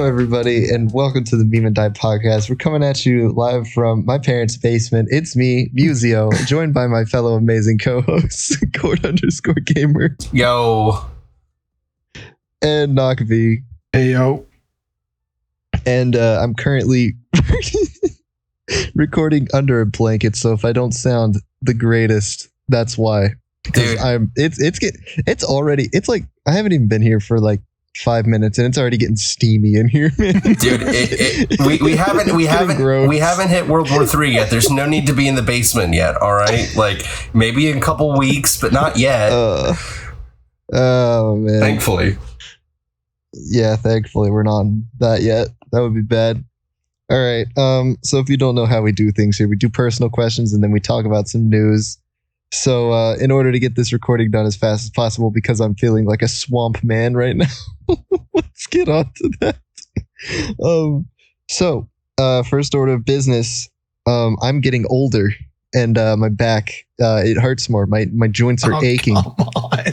everybody, and welcome to the Meme and Die podcast. We're coming at you live from my parents' basement. It's me, Musio, joined by my fellow amazing co-hosts, Cord_Gamer. Yo. And Noc.V. Hey, yo. And I'm currently recording under a blanket, so if I don't sound the greatest, that's why. Because it's already I haven't even been here for like 5 minutes and it's already getting steamy in here, man. Dude, we haven't hit World War III yet. There's no need to be in the basement yet. All right, like maybe in a couple weeks, but not yet. Oh man. Thankfully. Yeah, thankfully we're not on that yet. That would be bad. All right. So if you don't know how we do things here, we do personal questions and then we talk about some news. So in order to get this recording done as fast as possible, because I'm feeling like a swamp man right now, let's get on to that. So first order of business, I'm getting older and my back, it hurts more. My joints are aching. Come on.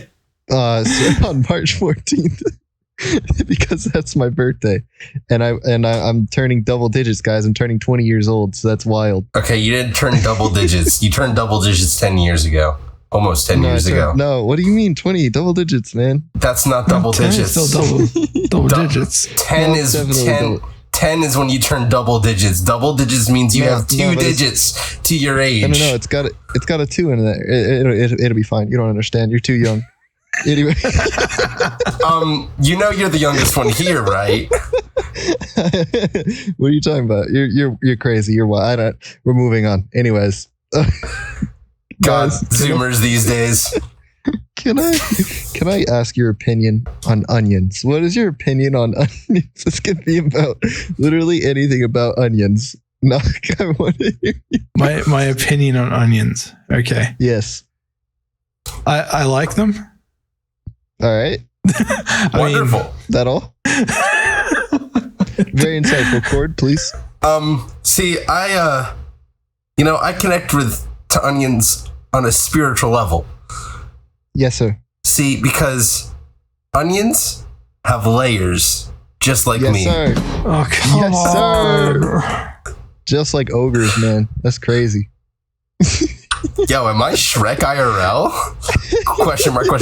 So on March 14th, because that's my birthday, and I'm turning double digits, guys. I'm turning 20 years old, so that's wild. Okay, you didn't turn double digits. You turned double digits 10 years ago. Almost 10 years ago. No, what do you mean 20? Double digits, man. That's not double digits. Still double digits. 10 is 10. 10 is when you turn double digits. Double digits means you have two digits to your age. No, it's got a 2 in there. It'll be fine. You don't understand. You're too young. Anyway. You know you're the youngest one here, right? What are you talking about? You're crazy. You're wild. We're moving on. Anyways. God, Zoomers these days. Can I ask your opinion on onions? What is your opinion on onions? This could be about literally anything about onions. No, I want to hear you. My opinion on onions. Okay. Yes. I like them. All right. Wonderful. That all? Very insightful, Cord, please. See, I connect to onions on a spiritual level. Yes, sir. See, because onions have layers, just like me. Sir. Oh, come on. Sir. Just like ogres, man. That's crazy. Yo, am I Shrek IRL? Question mark. All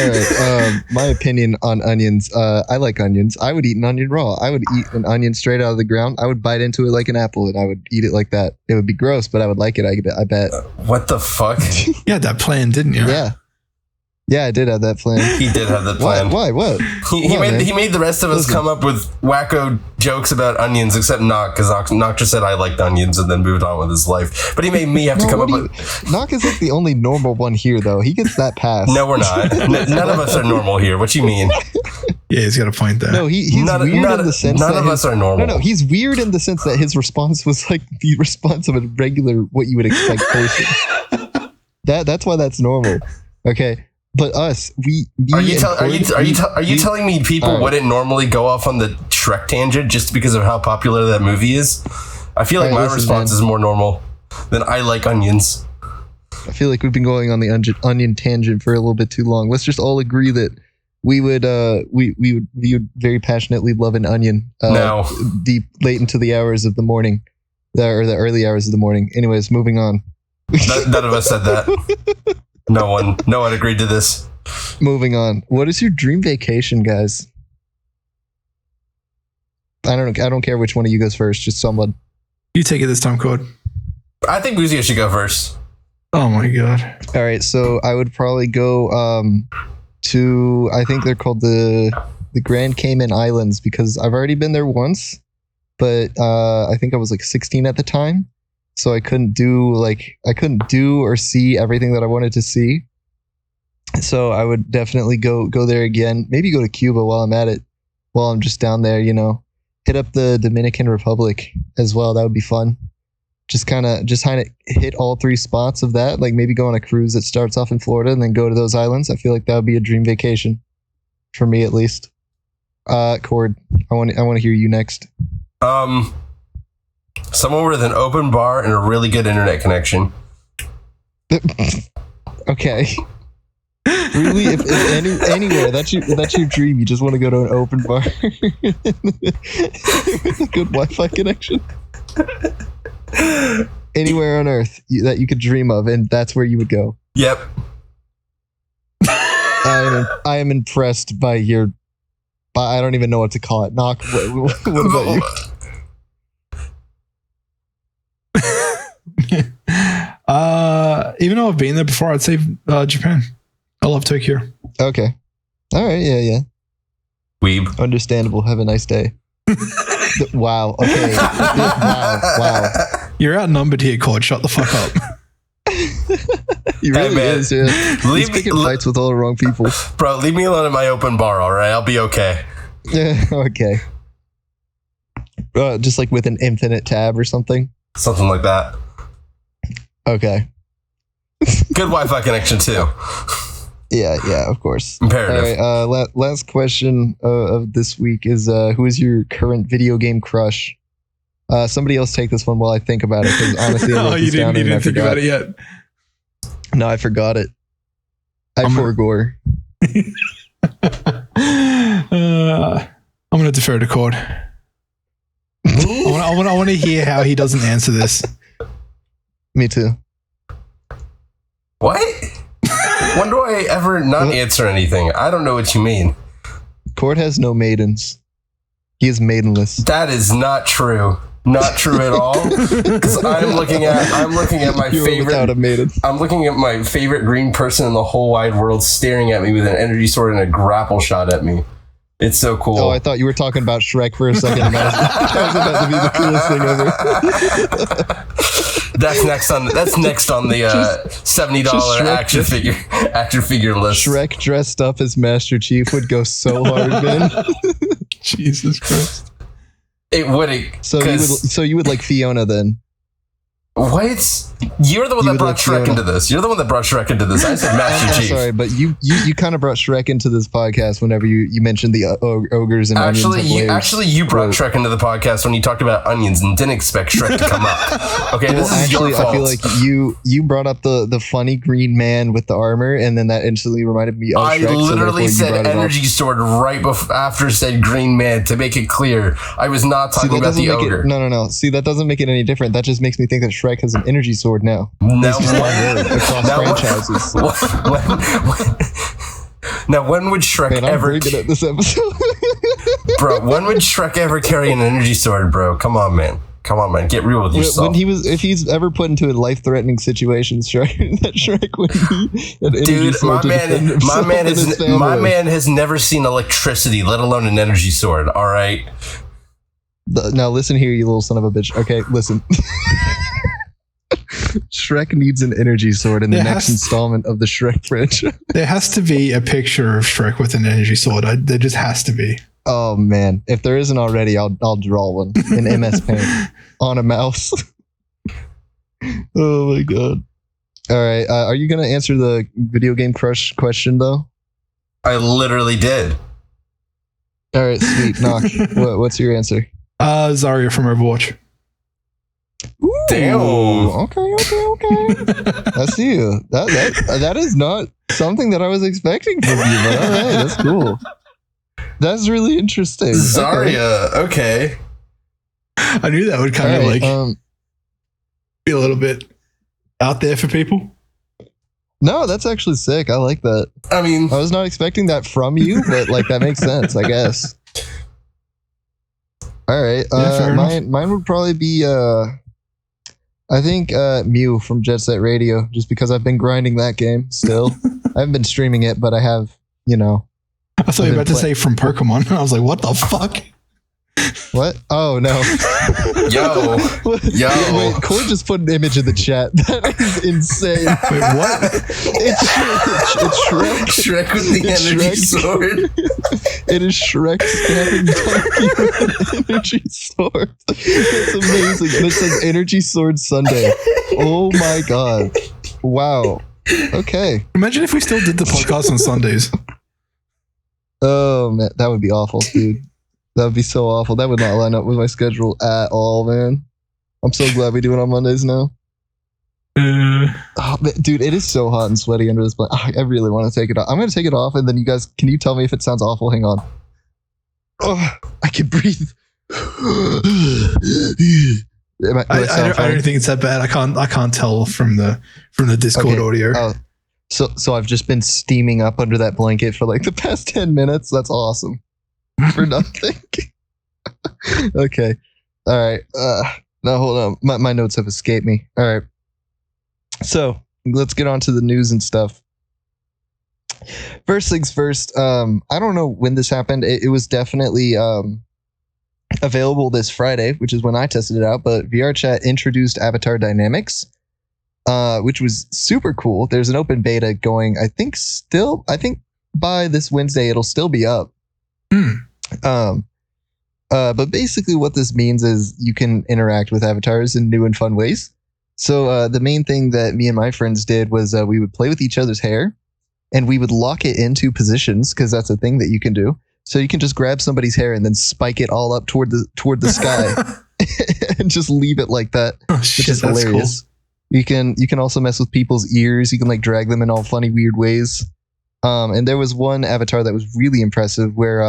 right. My opinion on onions. I like onions. I would eat an onion raw. I would eat an onion straight out of the ground. I would bite into it like an apple, and I would eat it like that. It would be gross, but I would like it. I bet. What the fuck? You had that plan, didn't you? Yeah, I did have that plan. He did have that plan. Why? What? He made the rest of us come up with wacko jokes about onions, except Noc, because Noc just said I liked onions and then moved on with his life. But he made me have to come up with... Noc is like the only normal one here, though. He gets that pass. No, we're not. None of us are normal here. What you mean? Yeah, he's got a point there. No, he's weird in the sense none that of us are normal. No, he's weird in the sense that his response was like the response of a regular, what you would expect person. That's why that's normal. Okay. But us, are you telling me people wouldn't normally go off on the Shrek tangent just because of how popular that movie is? I feel like my response is more normal than I like onions. I feel like we've been going on the onion tangent for a little bit too long. Let's just all agree that we would very passionately love an onion deep late into the hours of the morning, or the early hours of the morning. Anyways, moving on. None of us said that. No one agreed to this. Moving on. What is your dream vacation, guys? I don't care which one of you goes first. Just someone. You take it this time, Code. I think Buzio should go first. Oh my god. All right, so I would probably go to, I think they're called the Grand Cayman Islands, because I've already been there once, but I think I was like 16 at the time. So I couldn't do or see everything that I wanted to see. So I would definitely go there again. Maybe go to Cuba while I'm at it. While I'm just down there, hit up the Dominican Republic as well. That would be fun. Just kind of hit all 3 spots of that. Like maybe go on a cruise that starts off in Florida and then go to those islands. I feel like that would be a dream vacation for me, at least. Cord, I want to hear you next. Somewhere with an open bar and a really good internet connection. Okay. Truly, if anywhere that's your dream, you just want to go to an open bar with a good Wi-Fi connection. Anywhere on Earth that you could dream of, and that's where you would go. Yep. I am impressed by your. I don't even know what to call it. Noc. What about you? Even though I've been there before, I'd say Japan. I love Tokyo. Okay. All right. Yeah. Weeb. Understandable. Have a nice day. Wow. Okay. Wow. You're outnumbered here, Cord. Shut the fuck up. He really is. Yeah. He's picking fights with all the wrong people. Bro, leave me alone at my open bar. All right, I'll be okay. Yeah. Okay. Just like with an infinite tab or something. Something like that. Okay. Good Wi-Fi connection too. Yeah, of course. Imperative. All right, last question of this week is who is your current video game crush? Somebody else take this one while I think about it, because honestly, I you didn't think about it yet. No, I forgot it. I'm forgore. I'm gonna defer to Cord. I want to hear how he doesn't answer this. Me too. What? When do I ever not answer anything? I don't know what you mean. Cord has no maidens. He is maidenless. That is not true. Not true at all. Because I'm looking at my favorite. Without a maiden. I'm looking at my favorite green person in the whole wide world staring at me with an energy sword and a grapple shot at me. It's so cool. Oh, I thought you were talking about Shrek for a second. That was about to be the coolest thing ever. That's next on the $70 action figure list. Shrek dressed up as Master Chief would go so hard, man. Jesus Christ. It wouldn't. So you would like Fiona then? What? You're the one that brought Shrek into this. You're the one that brought Shrek into this. I said Master Chief. Sorry, but you kind of brought Shrek into this podcast whenever you mentioned the ogres and onions. You brought Shrek into the podcast when you talked about onions and didn't expect Shrek to come up. Okay, this is your fault. I feel like you brought up the funny green man with the armor, and then that instantly reminded me of Shrek. I literally said energy sword right after said green man to make it clear. I was not talking about the ogre. No. See, that doesn't make it any different. That just makes me think that Shrek has an energy sword now. Across franchises. When would Shrek ever? I'm good at this episode. Bro, when would Shrek ever carry an energy sword, bro? Come on, man. Get real with yourself. If he's ever put into a life-threatening situation, Shrek would be an energy sword. My man has never seen electricity, let alone an energy sword. All right. Now listen here, you little son of a bitch. Okay, listen. Shrek needs an energy sword in the next installment of the Shrek franchise. There has to be a picture of Shrek with an energy sword. There just has to be. Oh man, if there isn't already, I'll draw one in MS Paint on a mouse. Oh my god! All right, are you gonna answer the video game crush question though? I literally did. All right, sweet. Noc, what's your answer? Zarya from Overwatch. Ooh, damn. Okay. That's you. That is not something that I was expecting from you, but all right, that's cool. That's really interesting. Zarya, okay. I knew that would kind of be a little bit out there for people. No, that's actually sick. I like that. I mean, I was not expecting that from you, but like that makes sense, I guess. All right. Mine would probably be I think Mew from Jet Set Radio, just because I've been grinding that game still. I haven't been streaming it, but I have, I thought you were about to say from Pokemon. I was like, what the fuck? What? Oh, no. Yo. Wait, Cord just put an image in the chat. That is insane. Wait, what? It's Shrek. Shrek with the energy sword. It is Shrek stabbing Donkey with an energy sword. That's amazing. And it says Energy Sword Sunday. Oh my god. Wow. Okay. Imagine if we still did the podcast on Sundays. Oh, man. That would be awful, dude. That would be so awful. That would not line up with my schedule at all, man. I'm so glad we do it on Mondays now. Oh, dude, it is so hot and sweaty under this blanket. I really want to take it off. I'm going to take it off, and then you guys, can you tell me if it sounds awful? Hang on. Oh, I can breathe. I don't think it's that bad. I can't tell from the Discord audio. So I've just been steaming up under that blanket for like the past 10 minutes. That's awesome. For nothing. Okay. All right. No, hold on. My notes have escaped me. All right. So let's get on to the news and stuff. First things first. I don't know when this happened. It was definitely available this Friday, which is when I tested it out. But VRChat introduced Avatar Dynamics, which was super cool. There's an open beta going. I think by this Wednesday it'll still be up. But basically what this means is you can interact with avatars in new and fun ways. So the main thing that me and my friends did was we would play with each other's hair, and we would lock it into positions, because that's a thing that you can do. So you can just grab somebody's hair and then spike it all up toward the sky and just leave it like that, which is hilarious. Cool. You can also mess with people's ears. You can like drag them in all funny, weird ways. And there was one avatar that was really impressive where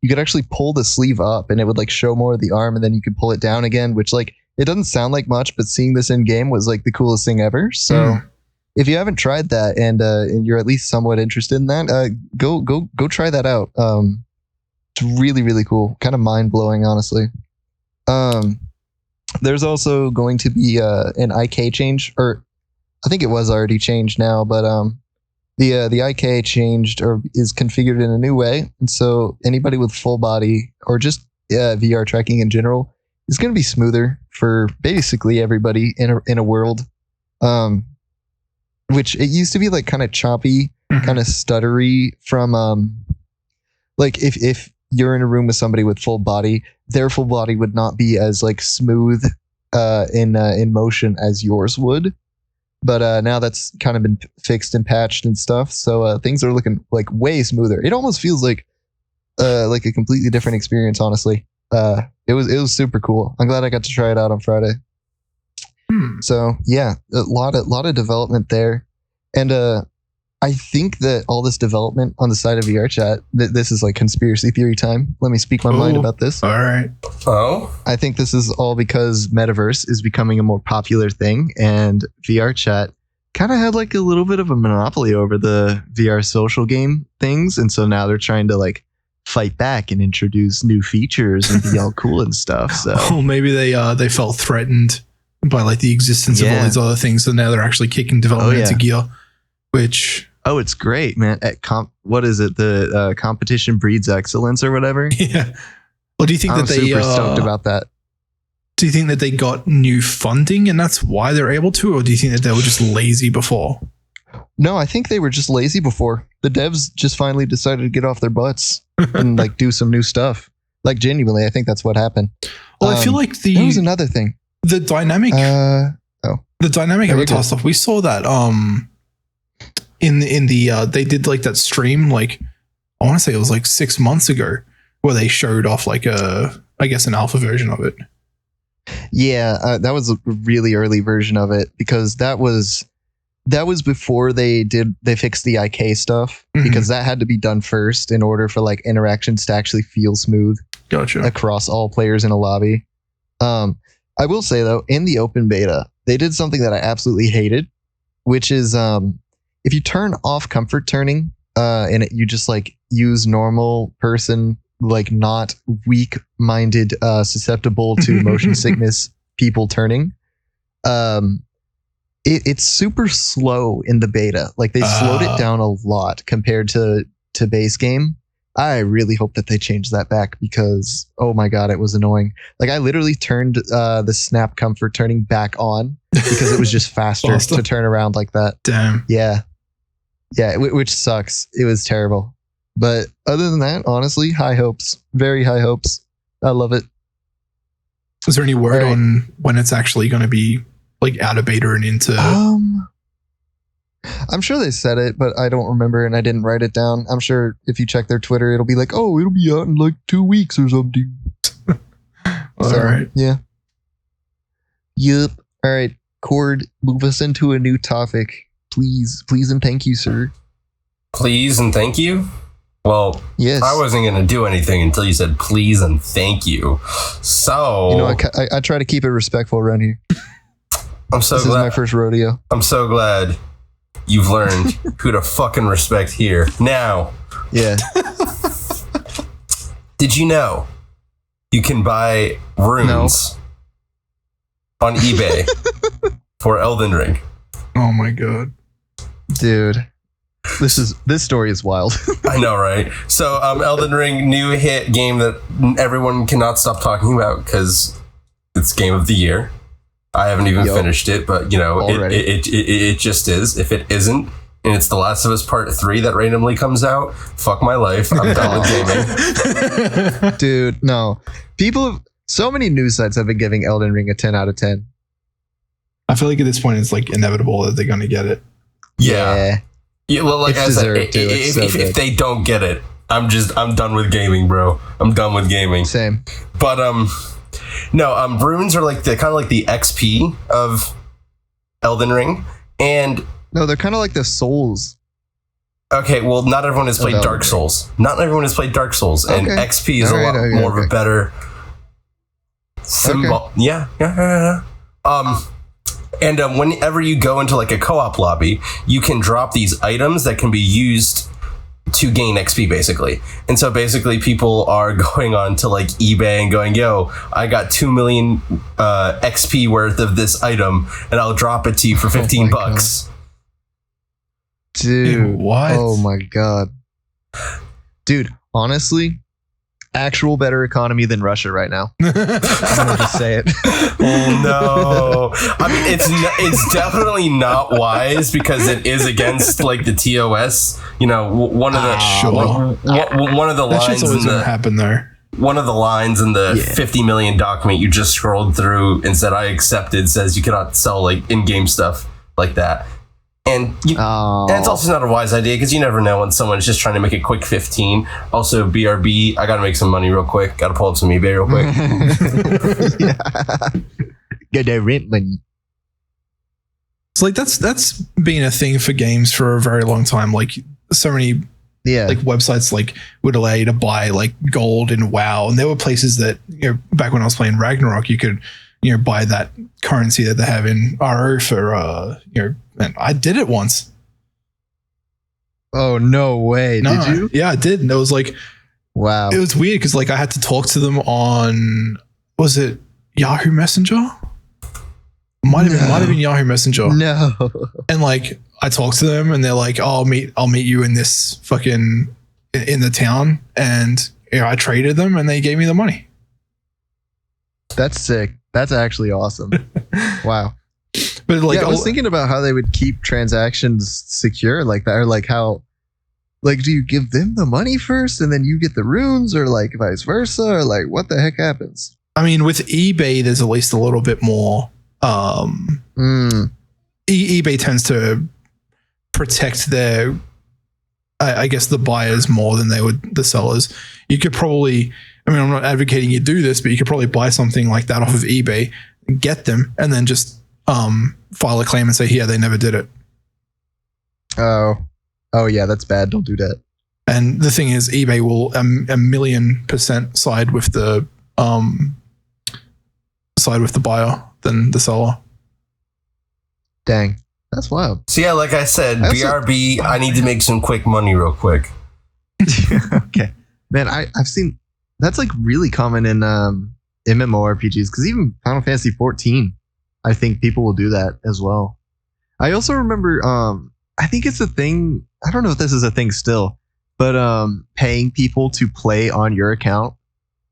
you could actually pull the sleeve up and it would like show more of the arm, and then you could pull it down again, which like it doesn't sound like much, but seeing this in game was like the coolest thing ever. So if you haven't tried that and you're at least somewhat interested in that, go try that out. It's really, really cool. Kind of mind blowing, honestly. There's also going to be an IK change, or I think it was already changed now, but the IK changed or is configured in a new way, and so anybody with full body or just VR tracking in general is going to be smoother for basically everybody in a world. Which it used to be like kind of choppy, kind of stuttery from like if you're in a room with somebody with full body, their full body would not be as like smooth in motion as yours would. But now that's kind of been fixed and patched and stuff, so things are looking like way smoother. It almost feels like a completely different experience, honestly. It was super cool. I'm glad I got to try it out on Friday. So yeah, a lot of development there, and I think that all this development on the side of VRChat, this is like conspiracy theory time. Let me speak my mind about this. All right. I think this is all because Metaverse is becoming a more popular thing, and VRChat kind of had like a little bit of a monopoly over the VR social game things, and so now they're trying to like fight back and introduce new features and be all cool and stuff. So maybe they felt threatened by like the existence of all these other things, so now they're actually kicking development into gear. Which it's great, man. What is it? The competition breeds excellence or whatever. Yeah. Well, do you think I'm super stoked about that? Do you think that they got new funding and that's why they're able to, or do you think that they were just lazy before? No, I think they were just lazy before. The devs just finally decided to get off their butts and like do some new stuff. Like genuinely, I think that's what happened. Well, I feel like that was another thing. The dynamic, the dynamic avatar stuff. We saw that in the they did like that stream, like I want to say it was like 6 months ago, where they showed off like I guess an alpha version of it. Yeah, that was a really early version of it, because that was before they fixed the IK stuff, because that had to be done first in order for like interactions to actually feel smooth. Gotcha. Across all players in a lobby. I will say though, in the open beta, they did something that I absolutely hated, which is if you turn off comfort turning and you just like use normal person, like not weak-minded, susceptible to motion sickness people turning, it's super slow in the beta. Like they slowed it down a lot compared to base game. I really hope that they change that back, because oh my god, it was annoying. Like I literally turned the snap comfort turning back on because it was just faster to turn around like that. Damn. Yeah, which sucks. It was terrible. But other than that, honestly, high hopes. Very high hopes. I love it. Is there any word on when it's actually going to be like out of beta and into? I'm sure they said it, but I don't remember and I didn't write it down. I'm sure if you check their Twitter, it'll be like, oh, it'll be out in like 2 weeks or something. All right. Yeah. Yep. All right. Cord, move us into a new topic, please, and thank you, sir. Please and thank you. Well, yes. I wasn't going to do anything until you said please and thank you. So, you know, I try to keep it respectful around here. I'm so this glad. This is my first rodeo. I'm so glad you've learned who to fucking respect here. Now, yeah. Did you know you can buy runes on eBay for Elden Ring? Oh my god, dude. This story is wild. I know, right? So, Elden Ring, new hit game that everyone cannot stop talking about because it's game of the year. I haven't even finished it, but you know, it just is. If it isn't, and it's The Last of Us Part 3 that randomly comes out, fuck my life. I'm done with gaming. Dude, no. So many news sites have been giving Elden Ring a 10 out of 10. I feel like at this point it's like inevitable that they're going to get it. Yeah. Well, like I said, if they don't get it, I'm done with gaming, bro. I'm done with gaming. Same. But no, runes are like the kind of like the XP of Elden Ring, and no, they're kind of like the souls. Okay, well, not everyone has played Dark Souls. Not everyone has played Dark Souls, and XP is a lot more of a better symbol. Okay. Yeah. And whenever you go into like a co-op lobby, you can drop these items that can be used to gain XP, basically. And so basically people are going on to like eBay and going, yo, I got 2 million XP worth of this item and I'll drop it to you for 15 bucks. God. Dude, what? Oh my god. Dude, honestly, actual better economy than Russia right now. I'm gonna just say it. Oh no! I mean, it's definitely not wise because it is against like the TOS. You know, one of the one of the lines in the happen there. One of the lines in the 50 million document you just scrolled through and said I accepted says you cannot sell like in-game stuff like that. And it's also not a wise idea because you never know when someone's just trying to make a quick 15. Also, BRB, I got to make some money real quick. Got to pull up some eBay real quick. Get that rent money. It's like that's been a thing for games for a very long time. Like so many like websites like would allow you to buy like gold in WoW, and there were places that, you know, back when I was playing Ragnarok, you could, you know, buy that currency that they have in RO for you know. And I did it once. Oh, no way. No, did you? Yeah, I did. And it was like, wow. It was weird because like I had to talk to them on, was it Yahoo Messenger? Might have been Yahoo Messenger. No. And like I talked to them and they're like, oh, I'll meet you in this fucking in the town. And you know, I traded them and they gave me the money. That's sick. That's actually awesome. Wow. But like, I was thinking about how they would keep transactions secure like that, or like how, like, do you give them the money first and then you get the runes, or like vice versa, or like what the heck happens? I mean, with eBay, there's at least a little bit more. eBay tends to protect their, I guess, the buyers more than they would the sellers. You could probably, I mean, I'm not advocating you do this, but you could probably buy something like that off of eBay, get them, and then just file a claim and say, yeah, they never did it. Oh yeah, that's bad. Don't do that. And the thing is, eBay will a 1,000,000% side with the buyer than the seller. Dang, that's wild. So yeah, like I said, BRB, I need to make some quick money real quick. Okay, man, I've seen that's like really common in MMORPGs, because even Final Fantasy 14. I think people will do that as well. I also remember, I think it's a thing. I don't know if this is a thing still, but paying people to play on your account.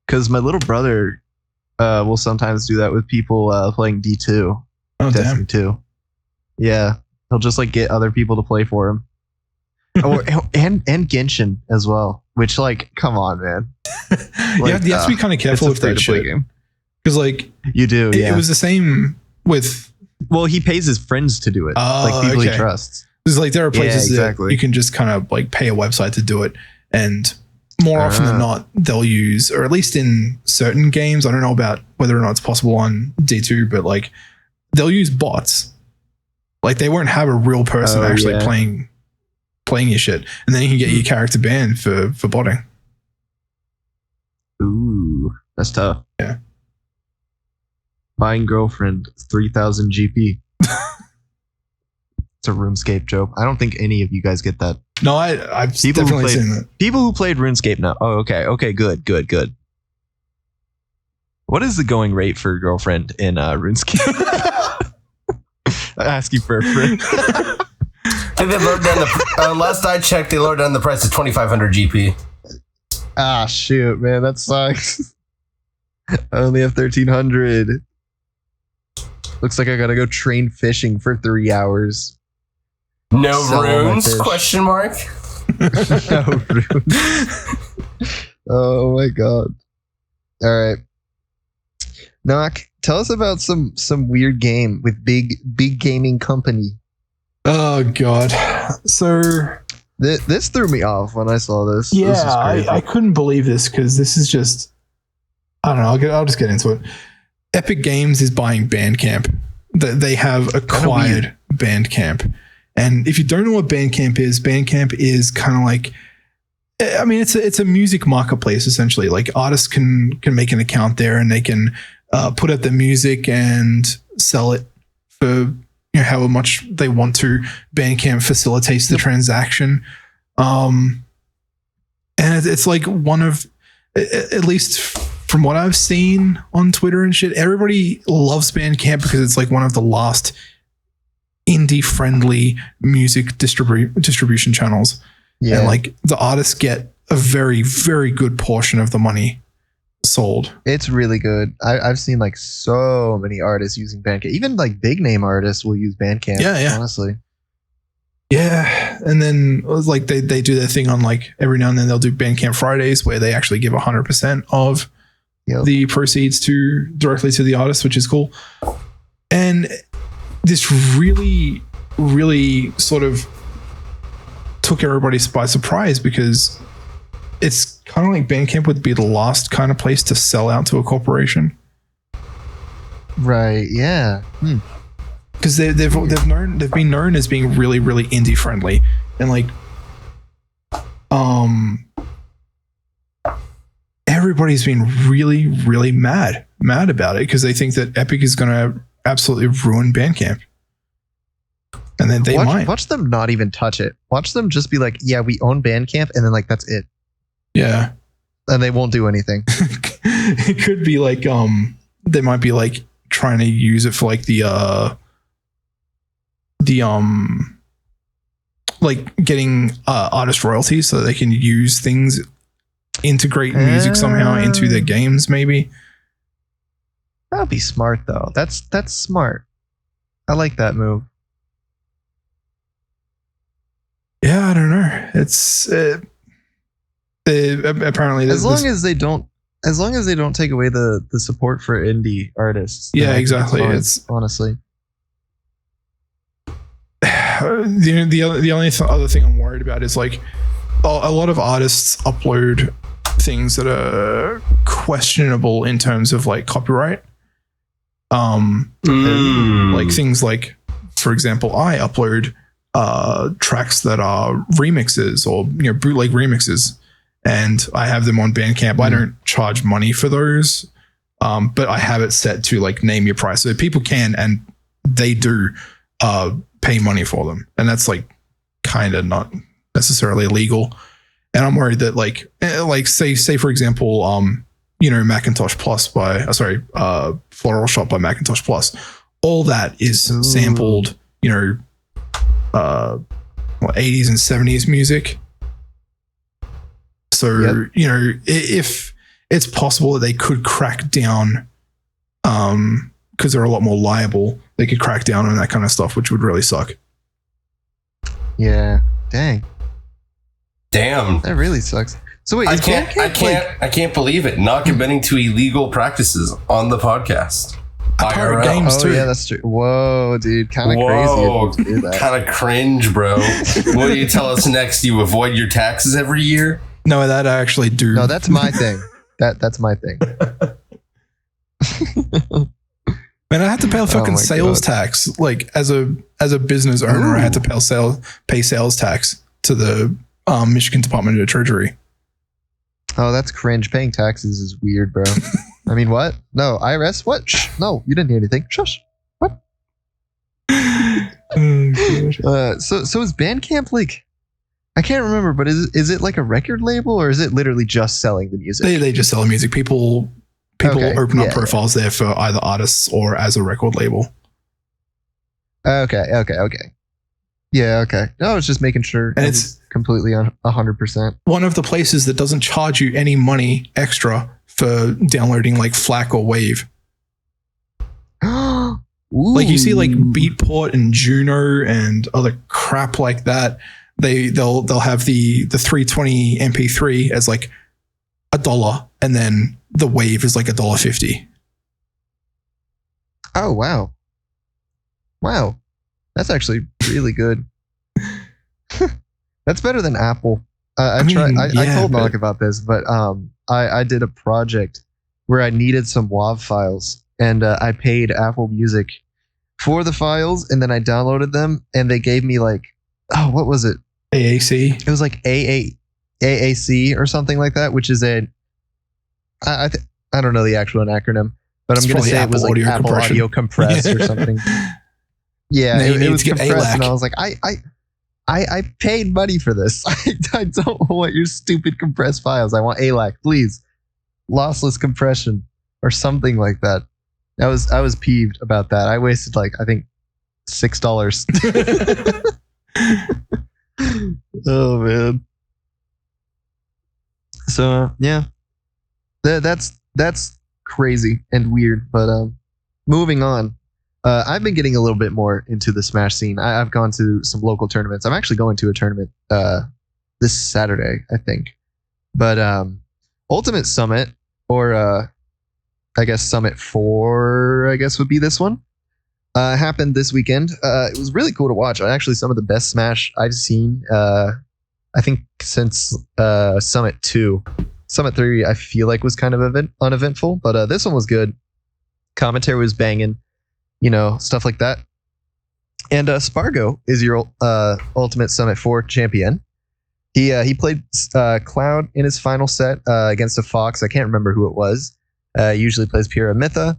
Because my little brother will sometimes do that with people playing D2. Oh, Destiny 2. Yeah, he'll just like get other people to play for him. and Genshin as well. Which, like, come on, man. Like, you have to be kind of careful with that shit. Because like you do, it was the same with. Well, he pays his friends to do it, like people he trusts. There's like there are places that you can just kind of like pay a website to do it, and more often than not, they'll use, or at least in certain games, I don't know about whether or not it's possible on D2, but like they'll use bots. Like they won't have a real person actually playing your shit, and then you can get your character banned for botting. Ooh, that's tough. Yeah. Buying girlfriend 3,000 GP. It's a RuneScape joke. I don't think any of you guys get that. No, I've definitely seen that. People who played RuneScape know. Oh, okay. Okay, good. What is the going rate for girlfriend in RuneScape? I ask you for a friend. I think they lowered down the last I checked, they lowered down the price to 2,500 GP. Ah, shoot, man, that sucks. I only have 1,300. Looks like I gotta go train fishing for 3 hours. No runes? Question mark. No runes. Oh my god. All right. Noc, tell us about some weird game with big gaming company. Oh god. So this threw me off when I saw this. Yeah, this is crazy. I couldn't believe this because this is just, I don't know. I'll just get into it. Epic Games is buying Bandcamp. They have acquired Bandcamp. And if you don't know what Bandcamp is kind of like, I mean, it's a music marketplace essentially. Like artists can make an account there and they can put up their music and sell it for however much they want to. Bandcamp facilitates the transaction. And it's like one of, at least from what I've seen on Twitter and shit, everybody loves Bandcamp because it's like one of the last indie friendly music distribution channels. Yeah. And like the artists get a very, very good portion of the money sold. It's really good. I've seen like so many artists using Bandcamp. Even like big name artists will use Bandcamp. Yeah. Honestly. Yeah. And then like they do their thing on like every now and then they'll do Bandcamp Fridays where they actually give 100% of the proceeds directly to the artist, which is cool. And this really, really sort of took everybody by surprise because it's kind of like Bandcamp would be the last kind of place to sell out to a corporation. Right. Yeah. Because they've been known as being really, really indie friendly, and like everybody's been really, really mad about it because they think that Epic is going to absolutely ruin Bandcamp. And then they might watch them not even touch it. Watch them just be like, yeah, we own Bandcamp, and then like that's it. Yeah. And they won't do anything. It could be like they might be like trying to use it for like the like getting artist royalties so that they can use things, integrate music somehow into their games maybe. That would be smart though. That's smart. I like that move. Yeah, I don't know. It's apparently as long as they don't take away the support for indie artists. Yeah, exactly. It's honestly the only other thing I'm worried about is like a lot of artists upload things that are questionable in terms of like copyright. Like things like, for example, I upload tracks that are remixes or bootleg remixes, and I have them on Bandcamp. I don't charge money for those, but I have it set to like name your price, so people can and they do pay money for them, and that's like kind of not necessarily illegal. And I'm worried that like say for example, Macintosh Plus by Floral Shop by Macintosh Plus, all that is sampled 80s and 70s music. So if it's possible that they could crack down, because they're a lot more liable, they could crack down on that kind of stuff, which would really suck. Yeah. Damn. That really sucks. So wait, I can't believe it. Not admitting to illegal practices on the podcast. I pirate games too. Yeah, that's true. Whoa, dude, kind of crazy to do that. Kind of cringe, bro. What do you tell us next? You avoid your taxes every year? No, that I actually do. No, that's my thing. That's my thing. Man, I had to pay fucking sales tax. Like as a business owner, I had to pay sales tax to the Michigan Department of the Treasury. Oh, that's cringe. Paying taxes is weird, bro. I mean, what? No, IRS? What? Shh. No, you didn't hear anything. Shush. What? So is Bandcamp like? I can't remember, but is it like a record label or is it literally just selling the music? They just sell music. People open up profiles there for either artists or as a record label. Okay. Yeah, okay. No, I was just making sure. And it's completely on 100%. One of the places that doesn't charge you any money extra for downloading like FLAC or Wave. Like you see like Beatport and Juno and other crap like that. They'll have the 320 MP3 as like $1 and then the Wave is like $1.50. Oh wow. That's actually really good. That's better than Apple. I told Noc about this, but I did a project where I needed some WAV files, and I paid Apple Music for the files, and then I downloaded them, and they gave me like, oh, what was it? AAC. It was like AAC or something like that, which is I don't know the actual acronym, but I'm going to say it was like Apple Audio Compress or something. Yeah, it was compressed, and I was like, I paid money for this. I don't want your stupid compressed files. I want ALAC, please. Lossless compression or something like that. I was peeved about that. I wasted like I think $6. Oh man. So yeah, that's crazy and weird. But moving on. I've been getting a little bit more into the Smash scene. I've gone to some local tournaments. I'm actually going to a tournament this Saturday, I think. But Ultimate Summit, or I guess Summit 4, I guess would be this one, happened this weekend. It was really cool to watch. Actually, some of the best Smash I've seen, I think, since Summit 2. Summit 3, I feel like, was kind of uneventful, but this one was good. Commentary was banging. You know, stuff like that. And Spargo is your Ultimate Summit 4 champion. He played Cloud in his final set against a Fox. I can't remember who it was. Usually plays Pura Mithra,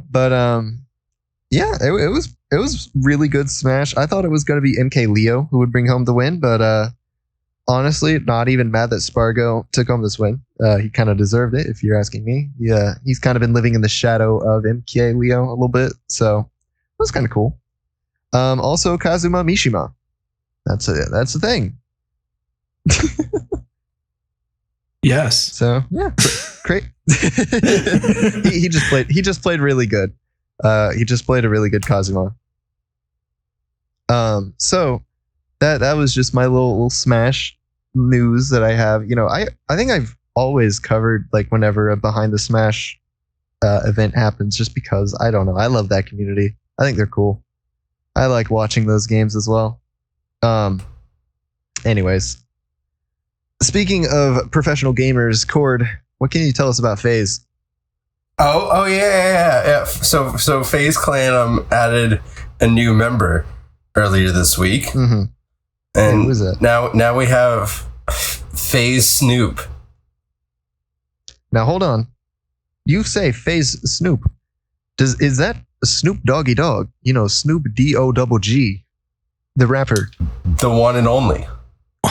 but yeah, it was really good Smash. I thought it was going to be MK Leo who would bring home the win, but honestly, not even mad that Spargo took home this win. He kind of deserved it, if you're asking me. Yeah, he's kind of been living in the shadow of MK Leo a little bit, so it was kind of cool. Also, Kazuma Mishima. That's the thing. Yes. So yeah, great. he just played really good. He just played a really good Kazuma. So that was just my little Smash news that I have. You know, I think I've always covered like whenever a Behind the Smash event happens, just because I don't know, I love that community. I think they're cool. I like watching those games as well. Anyways, speaking of professional gamers, Cord, what can you tell us about FaZe? Oh yeah. So FaZe Clan added a new member earlier this week. Mm-hmm. And who is it? Now we have FaZe Snoop. Now hold on. You say FaZe Snoop. Is that Snoop Doggy Dogg? You know, Snoop D-O-G-G, the rapper. The one and only.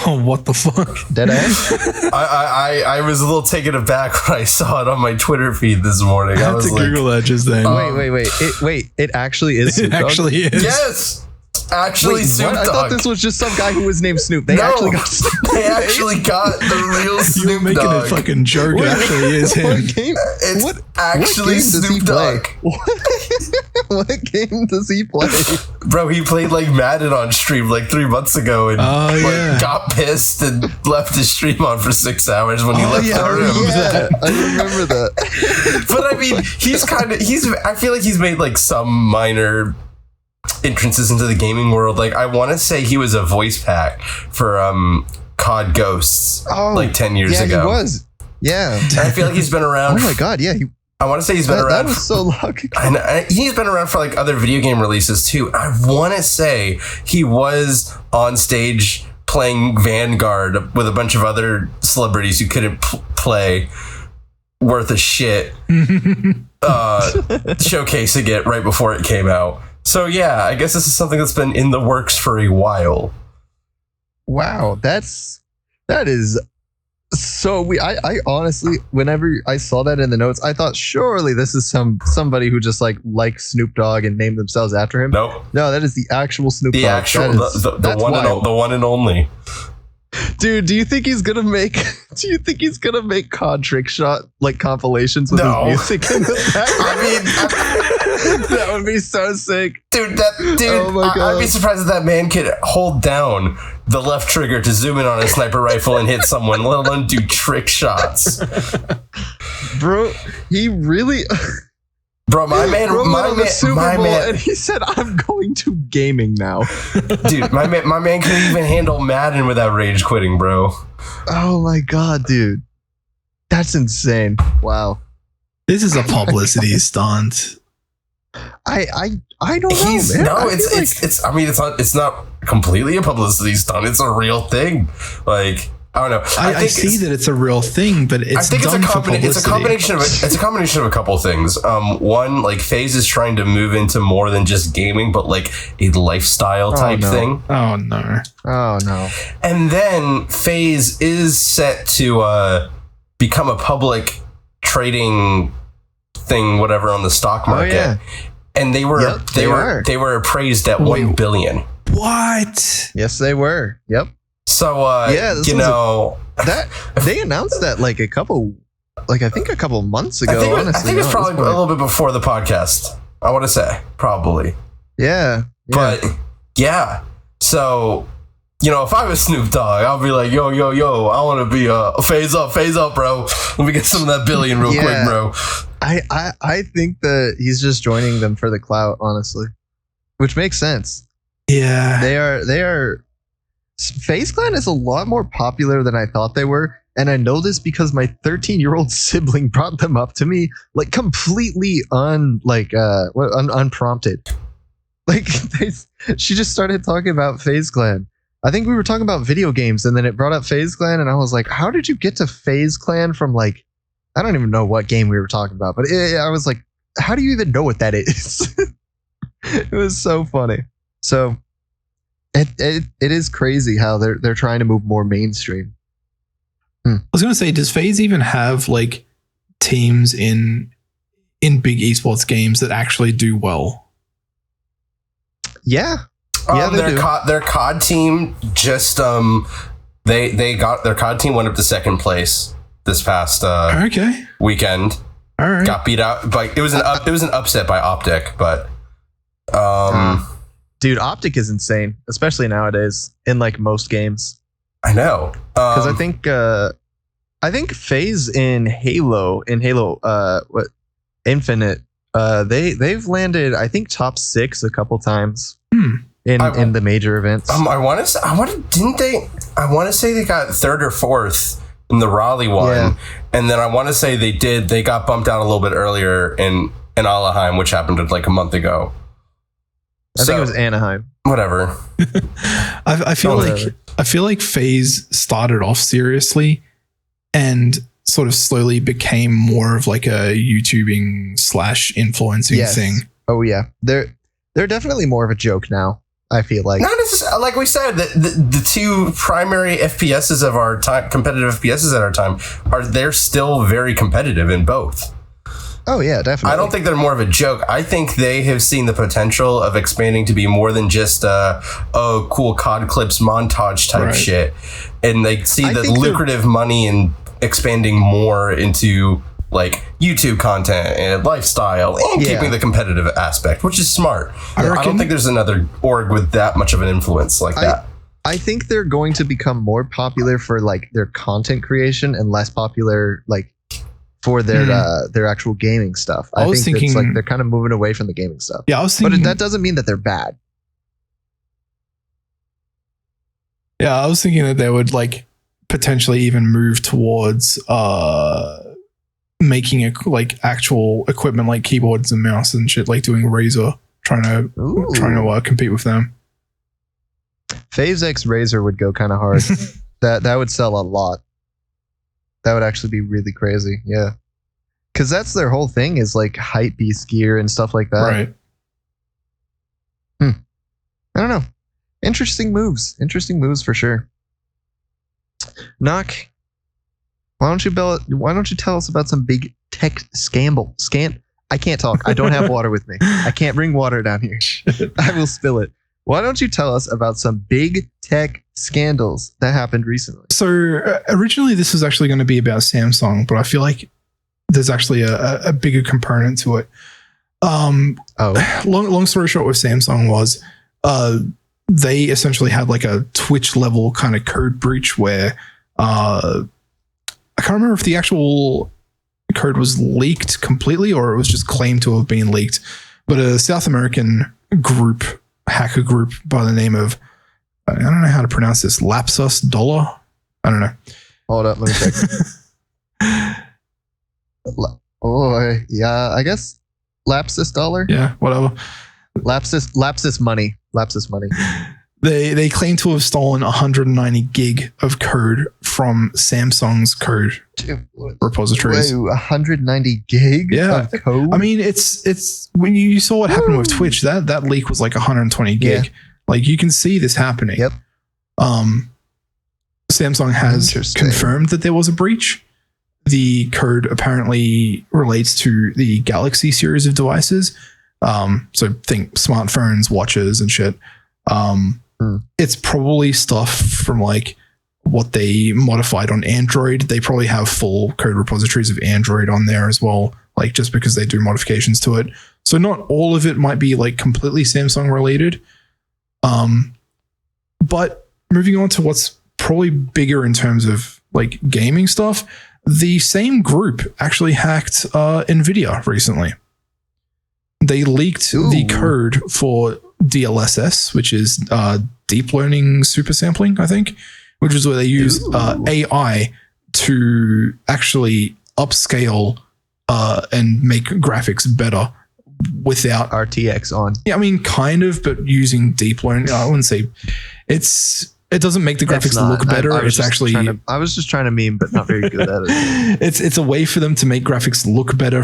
Oh, what the fuck? Deadass? I was a little taken aback when I saw it on my Twitter feed this morning. I was to like, Google that just then. Wait. It actually is Snoop Dogg? It actually is. Yes. Actually, Snoop Dogg. I thought this was just some guy who was named Snoop. They actually got the real Snoop You're making Dogg. a fucking joke. It actually is him. It's actually Snoop Dogg. What game does he play? Bro, he played like Madden on stream like 3 months ago and got pissed and left his stream on for 6 hours when he left the room. Yeah, I remember that. But I mean, I feel like he's made like some minor entrances into the gaming world. Like I want to say he was a voice pack for COD Ghosts like 10 years ago. He was. Yeah. And I feel like he's been around. Oh my god, yeah. I want to say he's been around. That was so long ago. And he's been around for like other video game releases too. I want to say he was on stage playing Vanguard with a bunch of other celebrities who couldn't play worth a shit, showcasing it right before it came out. So yeah, I guess this is something that's been in the works for a while. Wow, that is so I honestly, whenever I saw that in the notes, I thought surely this is somebody who just likes Snoop Dogg and named themselves after him. Nope. No, that is the actual Snoop Dogg. The actual, the one and only. Dude, do you think he's gonna make COD trick shot compilations with his music in the background? I mean, that would be so sick. Dude, oh my God. I'd be surprised if that man could hold down the left trigger to zoom in on a sniper rifle and hit someone, let alone do trick shots. Bro, he really Bro, my man, and he said, "I'm going to gaming now." Dude, my man couldn't even handle Madden without rage quitting, bro. Oh my God, dude, that's insane! Wow, this is a publicity stunt. I don't know, man. No, it's not completely a publicity stunt. It's a real thing. Like, I don't know. I see that it's a real thing, but it's a combination of a couple things. One, like FaZe is trying to move into more than just gaming, but like a lifestyle type thing. Oh no. And then FaZe is set to become a public trading thing, whatever, on the stock market. Oh, yeah. And they were appraised at 1 billion. What? Yes, they were. Yep. So that they announced that I think a couple months ago. I think it's probably a little bit before the podcast. I want to say probably. Yeah. But yeah. So if I was Snoop Dogg, I'll be like, yo, I want to be phase up, bro. Let me get some of that billion real quick, bro. I think that he's just joining them for the clout, honestly, which makes sense. Yeah, they are. FaZe Clan is a lot more popular than I thought they were, and I know this because my 13-year-old sibling brought them up to me completely unprompted. She just started talking about FaZe Clan. I think we were talking about video games, and then it brought up FaZe Clan, and I was like, "How did you get to FaZe Clan from I don't even know what game we were talking about?" But I was like, "How do you even know what that is?" It was so funny. So. It is crazy how they're trying to move more mainstream. I was gonna say, does FaZe even have teams in big esports games that actually do well? Yeah, their COD team just they got their COD team went up to second place this past weekend. All right, got beat out, but it was an upset by Optic, but Dude, Optic is insane, especially nowadays in most games. I know, because I think FaZe in Halo Infinite, they've landed top 6 a couple times in the major events. I want to say they got 3rd or 4th in the Raleigh one, and then I want to say they got bumped out a little bit earlier in Anaheim, which happened a month ago. I think it was Anaheim. Whatever. I feel like FaZe started off seriously and sort of slowly became more of a YouTubing / influencing thing. Oh yeah, they're definitely more of a joke now. I feel like. Not necessarily, like we said, the two primary FPSs of our time, competitive FPSs at our time, they're still very competitive in both. Oh yeah, definitely. I don't think they're more of a joke. I think they have seen the potential of expanding to be more than just cool COD clips montage type shit, and they see the lucrative money in expanding more into YouTube content and lifestyle and keeping the competitive aspect, which is smart. I don't think there's another org with that much of an influence that. I think they're going to become more popular for their content creation and less popular for their actual gaming stuff. I think thinking, it's they're kind of moving away from the gaming stuff. Yeah, I was thinking, but that doesn't mean that they're bad. Yeah, I was thinking that they would potentially even move towards making it like actual equipment like keyboards and mouse and shit, like doing Razer, trying to compete with them. Phase X Razer would go kind of hard. that would sell a lot. That would actually be really crazy. Yeah. Because that's their whole thing is like hype beast gear and stuff like that. Right. I don't know. Interesting moves for sure. Noc, why don't you tell us about some big tech scandal? I can't talk. I don't have water with me. I can't bring water down here. I will spill it. Why don't you tell us about some big tech scandals that happened recently? So originally this was actually going to be about Samsung, but I feel like there's actually a bigger component to it. Long story short with Samsung was they essentially had like a Twitch level kind of code breach where I can't remember if the actual code was leaked completely or it was just claimed to have been leaked, but a South American hacker group by the name of, I don't know how to pronounce this, Lapsus Dollar? I don't know. Hold up, let me check. I guess Lapsus Dollar? Yeah, whatever. Lapsus money. They claim to have stolen 190 gig of code from Samsung's code repositories. Wait, 190 gig of code? I mean, it's when you saw what happened with Twitch, that leak was like 120 gig. Yeah. Like you can see this happening. Yep. Samsung has confirmed that there was a breach. The code apparently relates to the Galaxy series of devices. So think smartphones, watches, and shit. It's probably stuff from like what they modified on Android. They probably have full code repositories of Android on there as well, like just because they do modifications to it. So not all of it might be like completely Samsung related. But moving on to what's probably bigger in terms of like gaming stuff, the same group actually hacked NVIDIA recently. They leaked the code for DLSS, which is deep learning super sampling, I think, which is where they use AI to actually upscale and make graphics better without RTX on. Yeah, I mean, kind of, but using deep learning. I wouldn't say it doesn't make the graphics look better. I was just trying to meme, but not very good at it. It's a way for them to make graphics look better,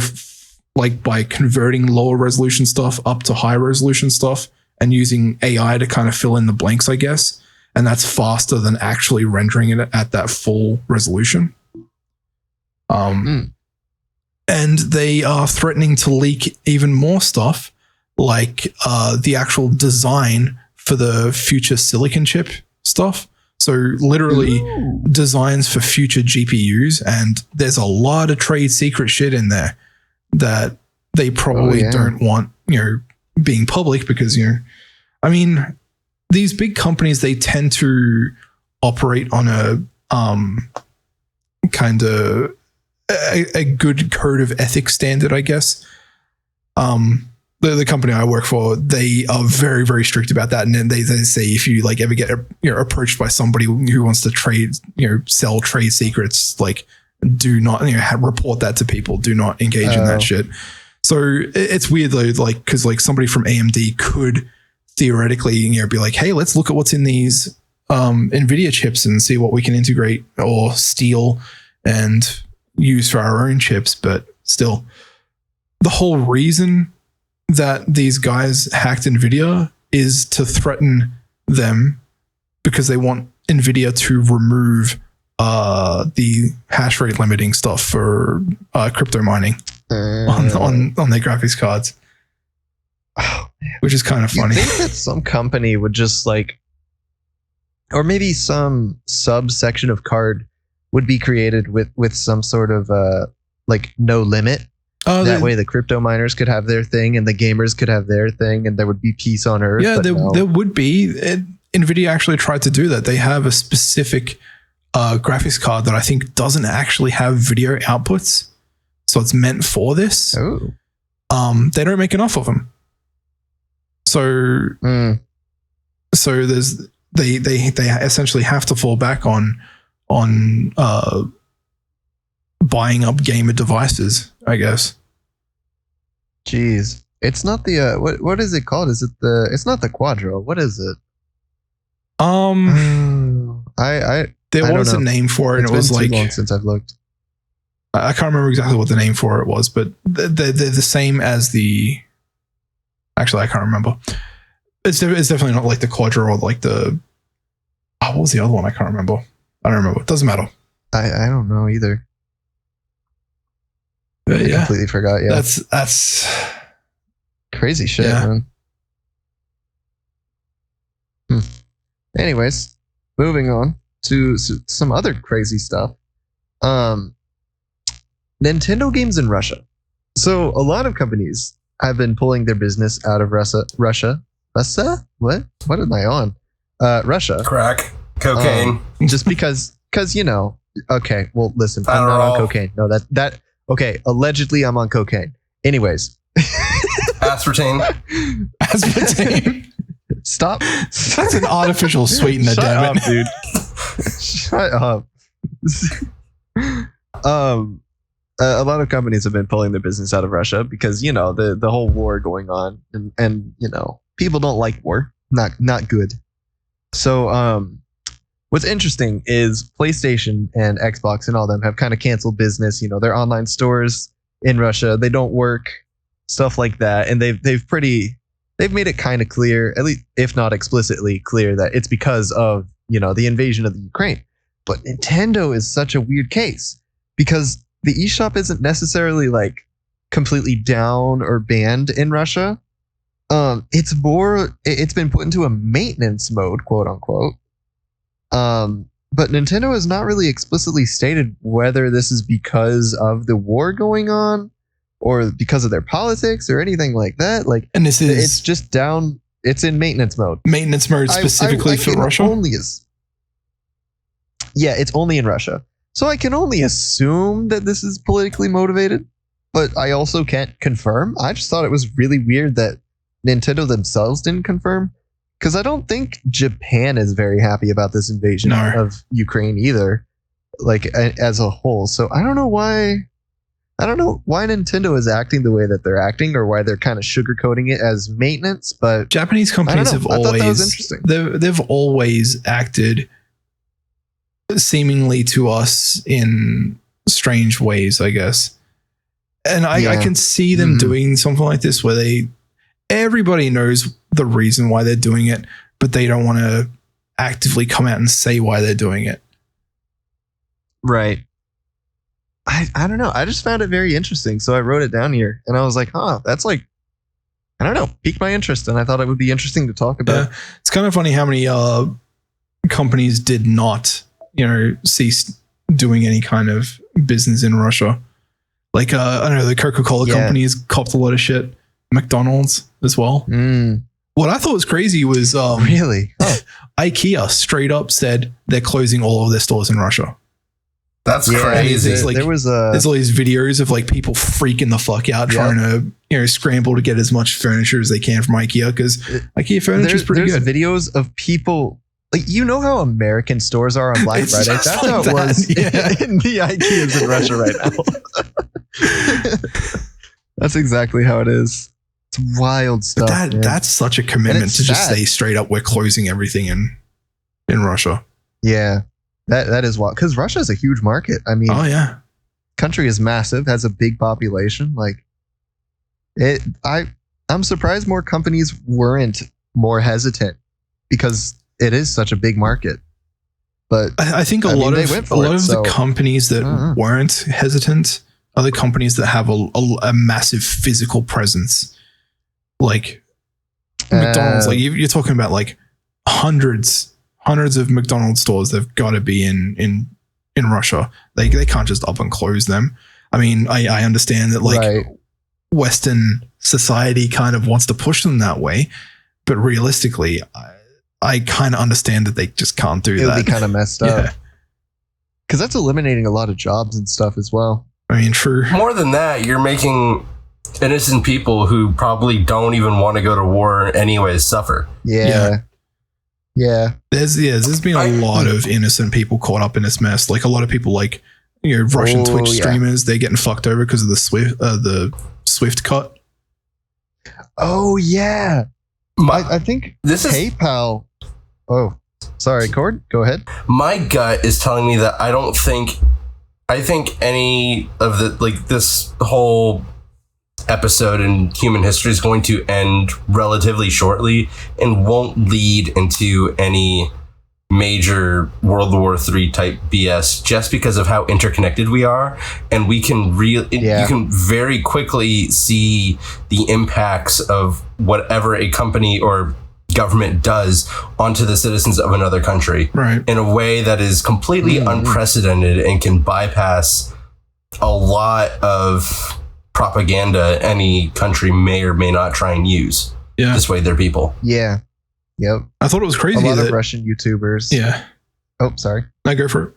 like by converting lower resolution stuff up to high resolution stuff and using AI to kind of fill in the blanks, I guess. And that's faster than actually rendering it at that full resolution. And they are threatening to leak even more stuff, like the actual design for the future silicon chip stuff. So literally designs for future GPUs. And there's a lot of trade secret shit in there that they probably don't want, being public because, I mean, these big companies, they tend to operate on a kind of a good code of ethics standard, I guess. The company I work for, they are very, very strict about that. And then they say if you like ever get approached by somebody who wants to sell trade secrets, like do not report that to people. Do not engage in that shit. So it's weird though, like because like somebody from AMD could theoretically be like, hey, let's look at what's in these NVIDIA chips and see what we can integrate or steal and use for our own chips. But still, the whole reason that these guys hacked NVIDIA is to threaten them because they want NVIDIA to remove the hash rate limiting stuff for crypto mining on their graphics cards. Oh, which is kind of funny. You think that some company would just like, or maybe some subsection of card would be created with some sort of like no limit. That way the crypto miners could have their thing and the gamers could have their thing and there would be peace on earth. Yeah, there would be. NVIDIA actually tried to do that. They have a specific graphics card that I think doesn't actually have video outputs. So it's meant for this. Oh. They don't make enough of them. So there's they essentially have to fall back on buying up gamer devices, I guess. Jeez. It's not the what is it called? Is it it's not the Quadro. What is it? There was a name for it, and it was like too long since I've looked. I can't remember exactly what the name for it was, but they're the same as the. Actually, I can't remember. It's definitely not like the Quadro or like the. Oh, what was the other one? I can't remember. I don't remember. It doesn't matter. I don't know either. But I completely forgot. Yeah, that's crazy shit, man. Anyways, moving on to some other crazy stuff. Nintendo games in Russia. So a lot of companies have been pulling their business out of Russia. Russia? What? What am I on? Russia. Crack. Cocaine. Just because you know. Okay, well, listen. I'm not on cocaine. No, that. Okay, allegedly I'm on cocaine. Anyways. Aspartame. Stop. That's an artificial sweetener, damn it. Dude. Shut up. A lot of companies have been pulling their business out of Russia because, you know, the whole war going on and you know, people don't like war. Not good. So what's interesting is PlayStation and Xbox and all them have kind of canceled business. You know, their online stores in Russia, they don't work, stuff like that. And they've made it kind of clear, at least if not explicitly clear, that it's because of, you know, the invasion of the Ukraine. But Nintendo is such a weird case because the eShop isn't necessarily like completely down or banned in Russia. It's been put into a maintenance mode, quote unquote. But Nintendo has not really explicitly stated whether this is because of the war going on or because of their politics or anything like that. Like, and it's just down. It's in maintenance mode. Maintenance mode specifically for Russia. Yeah, it's only in Russia. So I can only assume that this is politically motivated, but I also can't confirm. I just thought it was really weird that Nintendo themselves didn't confirm, because I don't think Japan is very happy about this invasion of Ukraine either, like as a whole. So I don't know why Nintendo is acting the way that they're acting, or why they're kind of sugarcoating it as maintenance. But Japanese companies have always they've always acted seemingly to us in strange ways, I guess. And I can see them doing something like this where everybody knows the reason why they're doing it, but they don't want to actively come out and say why they're doing it. Right. I don't know. I just found it very interesting. So I wrote it down here and I was like, that's like, I don't know, piqued my interest. And I thought it would be interesting to talk about. It's kind of funny how many companies did not, cease doing any kind of business in Russia. Like, I don't know, the Coca-Cola company has copped a lot of shit. McDonald's as well. What I thought was crazy was really IKEA straight up said they're closing all of their stores in Russia. That's crazy. There's all these videos of like people freaking the fuck out trying to scramble to get as much furniture as they can from IKEA, because IKEA furniture is pretty good. There's videos of people, like, how American stores are on Black Friday. That's how it was in the IKEAs in Russia right now. That's exactly how it is. It's wild stuff. That's such a commitment to just say straight up, we're closing everything in Russia. Yeah, that is wild, because Russia is a huge market. I mean, country is massive, has a big population. Like, I'm surprised more companies weren't more hesitant, because it is such a big market. But I think a lot of the companies that weren't hesitant are the companies that have a massive physical presence. Like McDonald's, like you're talking about like hundreds of McDonald's stores. They've got to be in Russia. They can't just up and close them. I mean, I understand that like Western society kind of wants to push them that way, but realistically, I kind of understand that they just can't do that. It would be kind of messed up. Because that's eliminating a lot of jobs and stuff as well. I mean, true. More than that, you're making innocent people who probably don't even want to go to war anyways suffer. Yeah. There's been a lot of innocent people caught up in this mess. Like a lot of people, like Russian Twitch streamers, they're getting fucked over because of the Swift cut. Oh yeah, I think this is PayPal. Oh, sorry, Cord. Go ahead. My gut is telling me that I think any of this whole episode in human history is going to end relatively shortly and won't lead into any major World War III type BS, just because of how interconnected we are, and we can you can very quickly see the impacts of whatever a company or government does onto the citizens of another country, right, in a way that is completely unprecedented and can bypass a lot of propaganda any country may or may not try and use to dissuade their people. Yeah. Yep. I thought it was crazy. A lot of Russian YouTubers. Yeah. Oh, sorry. No, go for it.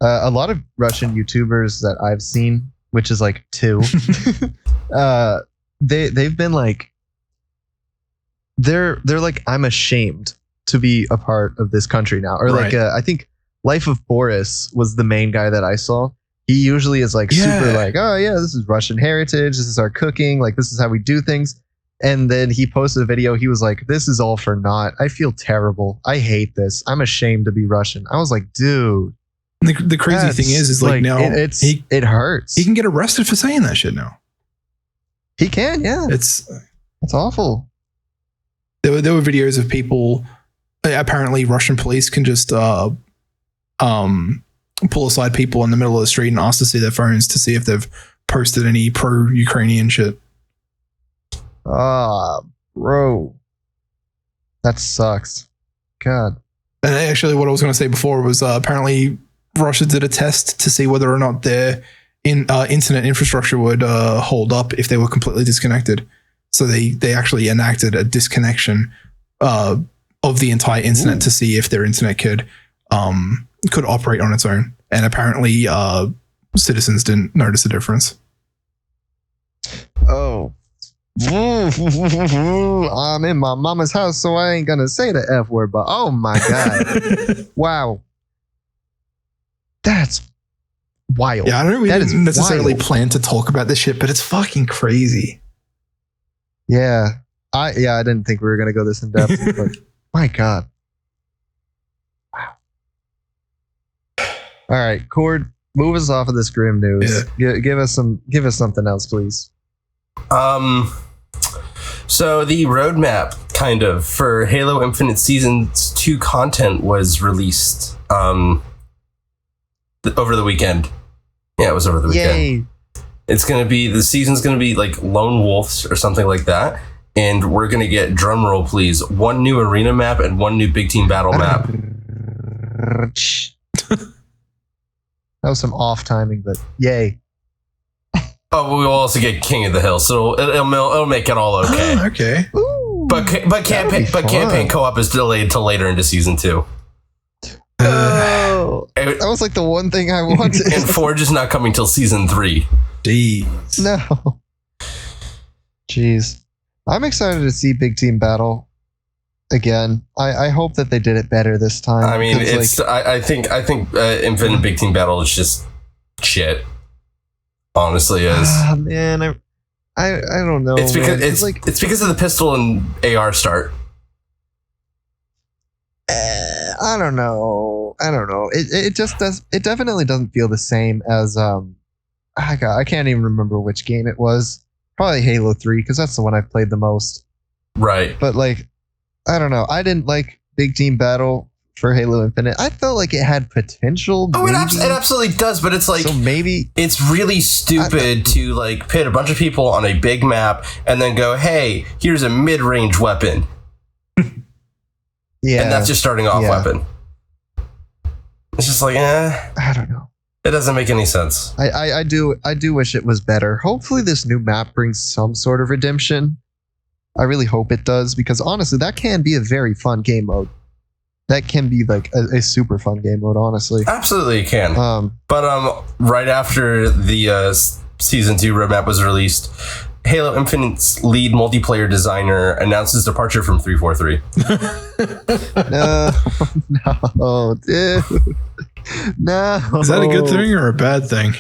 A lot of Russian YouTubers that I've seen, which is like 2, they've been like, they're like, I'm ashamed to be a part of this country now. Or like, I think Life of Boris was the main guy that I saw. He usually is like super like, oh yeah, this is Russian heritage. This is our cooking. Like, this is how we do things. And then he posted a video. He was like, this is all for naught. I feel terrible. I hate this. I'm ashamed to be Russian. I was like, dude. The crazy thing is like now it hurts. He can get arrested for saying that shit now. He can, yeah. It's awful. There were videos of people. Apparently, Russian police can just pull aside people in the middle of the street and ask to see their phones to see if they've posted any pro-Ukrainian shit. Bro, that sucks. God. And actually, what I was going to say before was apparently Russia did a test to see whether or not their internet infrastructure would hold up if they were completely disconnected. So they actually enacted a disconnection of the entire internet to see if their internet could operate on its own. And apparently, citizens didn't notice a difference. Oh. I'm in my mama's house, so I ain't gonna say the F word, but oh my God. Wow. That's wild. Yeah, I don't really necessarily plan to talk about this shit, but it's fucking crazy. Yeah. I didn't think we were gonna go this in depth, but my God. Wow. All right, Cord, move us off of this grim news. Yeah. Give us something else, please. So the roadmap kind of for Halo Infinite Season 2 content was released over the weekend. Yeah, it was over the weekend. Yay. It's going to be, the season's going to be like Lone Wolves or something like that. And we're going to get, drum roll please, 1 new arena map and 1 new big team battle map. That was some off timing, but yay. Oh, we'll also get King of the Hill, so it'll make it all okay. Oh, okay. Ooh, but campaign co-op is delayed till later into Season 2. That was like the one thing I wanted. And Forge is not coming till Season 3. Jeez. No. Jeez. I'm excited to see Big Team Battle again. I hope that they did it better this time. I mean, it's like, I think Infinite Big Team Battle is just shit. Honestly, is. Man, I don't know. It's because it's because of the pistol and AR start. I don't know. It just does. It definitely doesn't feel the same as I can't even remember which game it was. Probably Halo 3 because that's the one I've played the most. Right. But like, I don't know. I didn't like Big Team Battle for Halo Infinite. I felt like it had potential. Oh, it absolutely does, but it's like, so maybe it's really stupid to like pit a bunch of people on a big map and then go, hey, here's a mid-range weapon. Yeah. And that's just starting off weapon. It's just like, I don't know. It doesn't make any sense. I do wish it was better. Hopefully this new map brings some sort of redemption. I really hope it does, because honestly, that can be a very fun game mode. That can be like a super fun game mode, honestly. Absolutely, it can. But right after the Season 2 roadmap was released, Halo Infinite's lead multiplayer designer announces departure from 343. No, dude. No. Is that a good thing or a bad thing?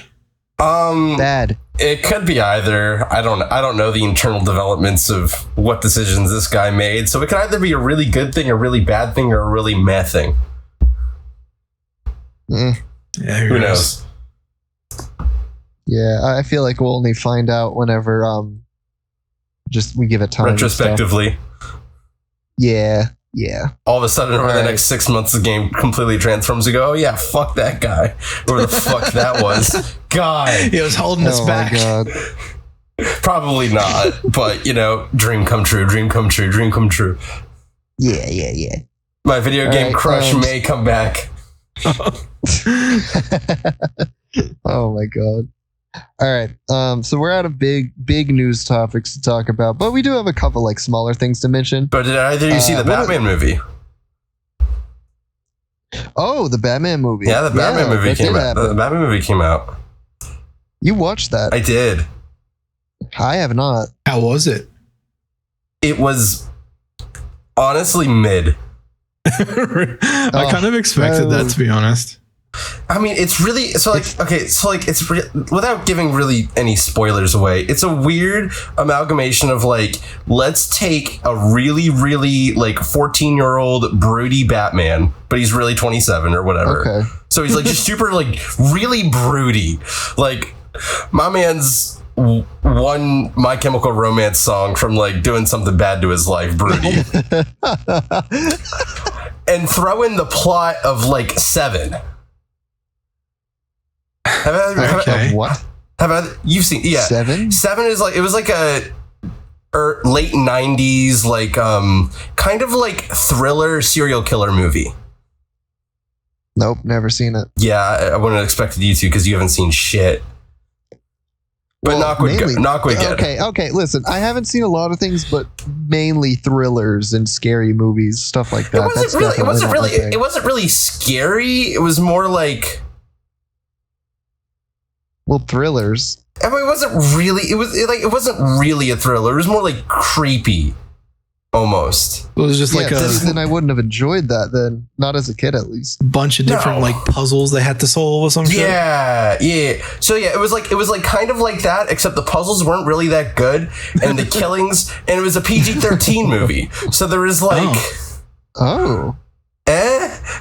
Bad. It could be either. I don't know the internal developments of what decisions this guy made. So it could either be a really good thing, a really bad thing, or a really meh thing. Yeah, who knows? Yeah, I feel like we'll only find out whenever just we give it time. Retrospectively. Yeah. All of a sudden, over the next 6 months, the game completely transforms to go, oh yeah, fuck that guy. Whoever the fuck that was. God. He was holding us back. Oh my God. Probably not, but dream come true. Yeah. My video game crush may come back. Oh my God. All right. So we're out of big news topics to talk about, but we do have a couple like smaller things to mention. But did either of you see the Batman movie? Oh, the Batman movie. Yeah, the Batman movie came out. The Batman movie came out. You watched that? I did. I have not. How was it? It was honestly mid. I kind of expected that, to be honest. I mean, it's without giving really any spoilers away, it's a weird amalgamation of like, let's take a really, really like 14-year-old broody Batman, but he's really 27 or whatever. Okay. So he's like just super like really broody. Like my man's one My Chemical Romance song from like doing something bad to his life, broody. And throw in the plot of like Seven. What? You've seen? Yeah, Seven. Seven is like, it was like a late 90s like kind of like thriller serial killer movie. Nope, never seen it. Yeah, I wouldn't have expected you to because you haven't seen shit. But Noc would get it. Okay. Listen, I haven't seen a lot of things, but mainly thrillers and scary movies, stuff like that. It wasn't really scary. It was more like. Well, thrillers. I mean, it wasn't really a thriller. It was more like creepy, almost. It was just then I wouldn't have enjoyed that. Then not as a kid, at least. Bunch of different like puzzles they had to solve or something. Yeah. So yeah, it was like kind of like that, except the puzzles weren't really that good, and the killings, and it was a PG-13 movie. So there was like,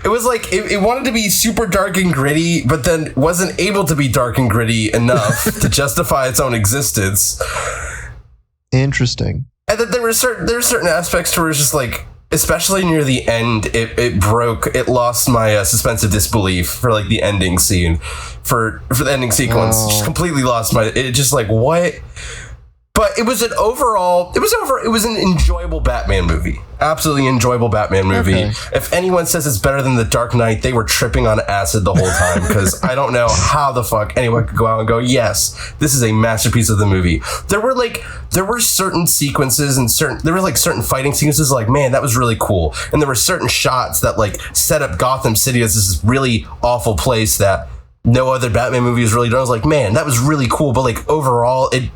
it was like it wanted to be super dark and gritty, but then wasn't able to be dark and gritty enough to justify its own existence. Interesting. And then there were certain aspects to where it's just like, especially near the end, it lost my suspense of disbelief for like the ending scene, for the ending sequence. Just completely lost it just like, what? But it was an enjoyable Batman movie. Absolutely enjoyable Batman movie. Okay. If anyone says it's better than The Dark Knight, they were tripping on acid the whole time, because I don't know how the fuck anyone could go out and go, yes, this is a masterpiece of the movie. There were certain sequences and certain fighting sequences like, man, that was really cool. And there were certain shots that like set up Gotham City as this really awful place that no other Batman movie has really done. I was like, man, that was really cool. But like overall, it